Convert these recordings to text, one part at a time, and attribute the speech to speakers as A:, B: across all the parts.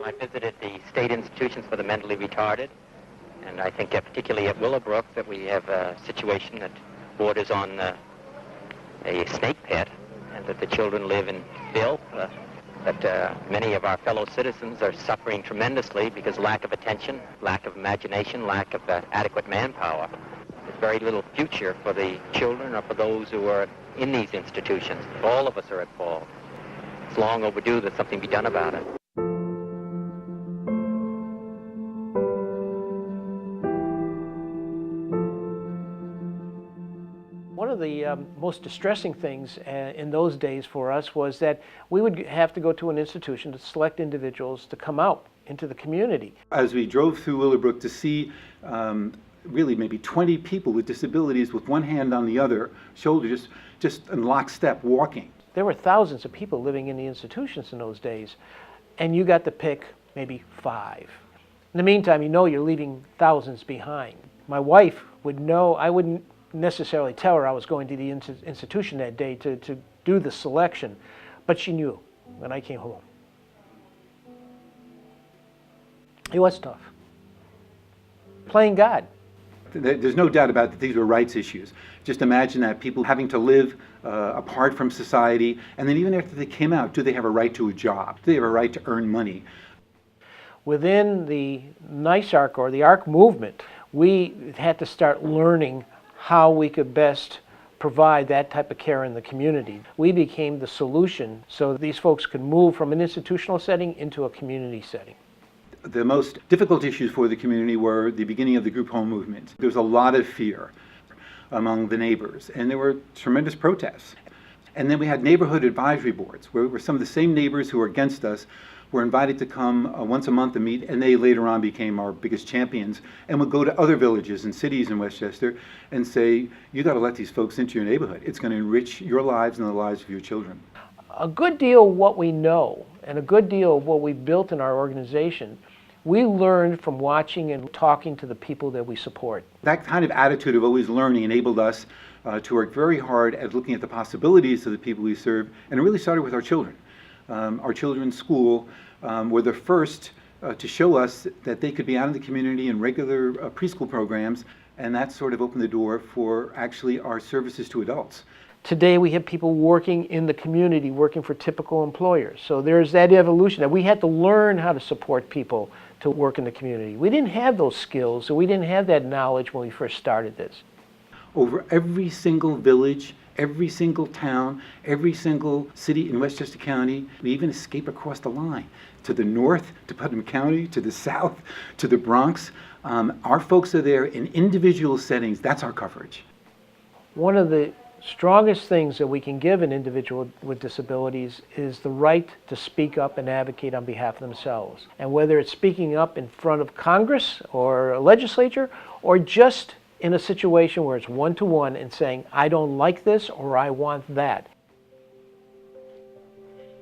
A: I visited the state institutions for the mentally retarded, and I think particularly at Willowbrook that we have a situation that borders on a snake pit, and that the children live in filth, that many of our fellow citizens are suffering tremendously because lack of attention, lack of imagination, lack of adequate manpower. There's very little future for the children or for those who are in these institutions. All of us are at fault. It's long overdue that something be done about it.
B: One of the most distressing things in those days for us was that we would have to go to an institution to select individuals to come out into the community.
C: As we drove through Willowbrook to see really maybe 20 people with disabilities with one hand on the other shoulder, just in lockstep walking.
B: There were thousands of people living in the institutions in those days, and you got to pick maybe 5. In the meantime, you know you're leaving thousands behind. My wife would know, I wouldn't necessarily tell her I was going to the institution that day to do the selection, but she knew when I came home. It was tough. Playing God.
C: There's no doubt about that these were rights issues. Just imagine that people having to live apart from society, and then even after they came out, do they have a right to a job? Do they have a right to earn money?
B: Within the NICE Arc or the Arc movement, we had to start learning how we could best provide that type of care in the community. We became the solution so that these folks could move from an institutional setting into a community setting.
C: The most difficult issues for the community were the beginning of the group home movement. There was a lot of fear among the neighbors, and there were tremendous protests. And then we had neighborhood advisory boards, where some of the same neighbors who were against us were invited to come once a month to meet, and they later on became our biggest champions, and would go to other villages and cities in Westchester and say, you got to let these folks into your neighborhood. It's going to enrich your lives and the lives of your children.
B: A good deal of what we know and a good deal of what we built in our organization, we learned from watching and talking to the people that we support.
C: That kind of attitude of always learning enabled us to work very hard at looking at the possibilities of the people we serve, and it really started with our children. Our children's school were the first to show us that they could be out in the community in regular preschool programs, and that sort of opened the door for actually our services to adults.
B: Today we have people working in the community, working for typical employers. So there's that evolution that we had to learn how to support people to work in the community. We didn't have those skills, so we didn't have that knowledge when we first started this.
C: Over every single village, every single town, every single city in Westchester County, we even escape across the line to the north, to Putnam County, to the south, to the Bronx. Our folks are there in individual settings. That's our coverage.
B: One of the strongest things that we can give an individual with disabilities is the right to speak up and advocate on behalf of themselves. And whether it's speaking up in front of Congress or a legislature, or just in a situation where it's one-to-one and saying, I don't like this or I want that.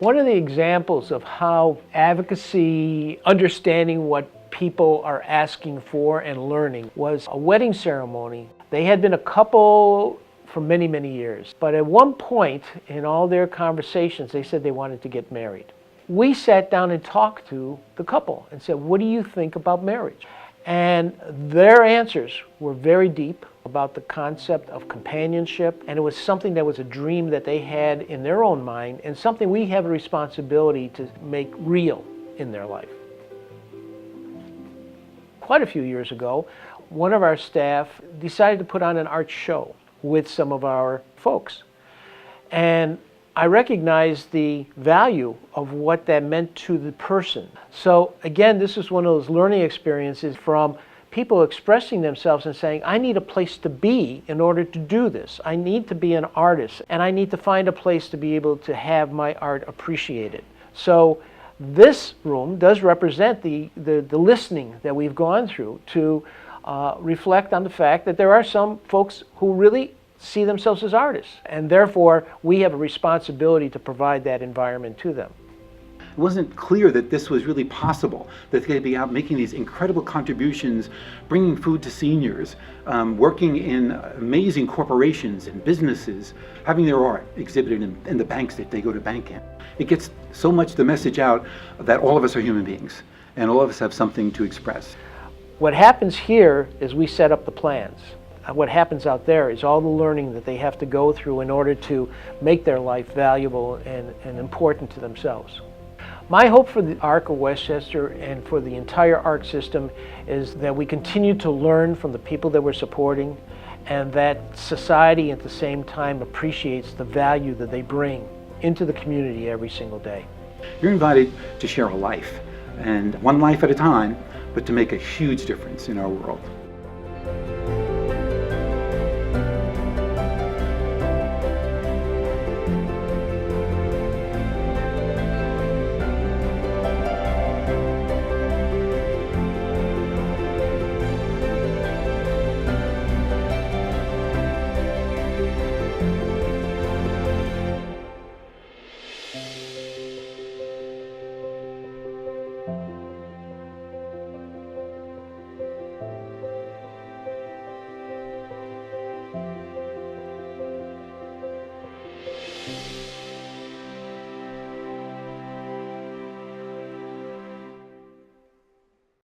B: One of the examples of how advocacy, understanding what people are asking for and learning, was a wedding ceremony. They had been a couple for many, many years. But at one point in all their conversations, they said they wanted to get married. We sat down and talked to the couple and said, what do you think about marriage? And their answers were very deep about the concept of companionship, and it was something that was a dream that they had in their own mind, and something we have a responsibility to make real in their life. Quite a few years ago, one of our staff decided to put on an art show with some of our folks. And I recognized the value of what that meant to the person. So again, this is one of those learning experiences from people expressing themselves and saying, I need a place to be in order to do this. I need to be an artist, and I need to find a place to be able to have my art appreciated. So this room does represent the listening that we've gone through to reflect on the fact that there are some folks who really see themselves as artists, and therefore we have a responsibility to provide that environment to them.
C: It wasn't clear that this was really possible, that they'd be out making these incredible contributions, bringing food to seniors, working in amazing corporations and businesses, having their art exhibited in the banks that they go to bank in. It gets so much the message out that all of us are human beings, and all of us have something to express.
B: What happens here is we set up the plans. What happens out there is all the learning that they have to go through in order to make their life valuable and important to themselves. My hope for the Arc of Westchester and for the entire Arc system is that we continue to learn from the people that we're supporting, and that society at the same time appreciates the value that they bring into the community every single day.
C: You're invited to share a life, and one life at a time, but to make a huge difference in our world.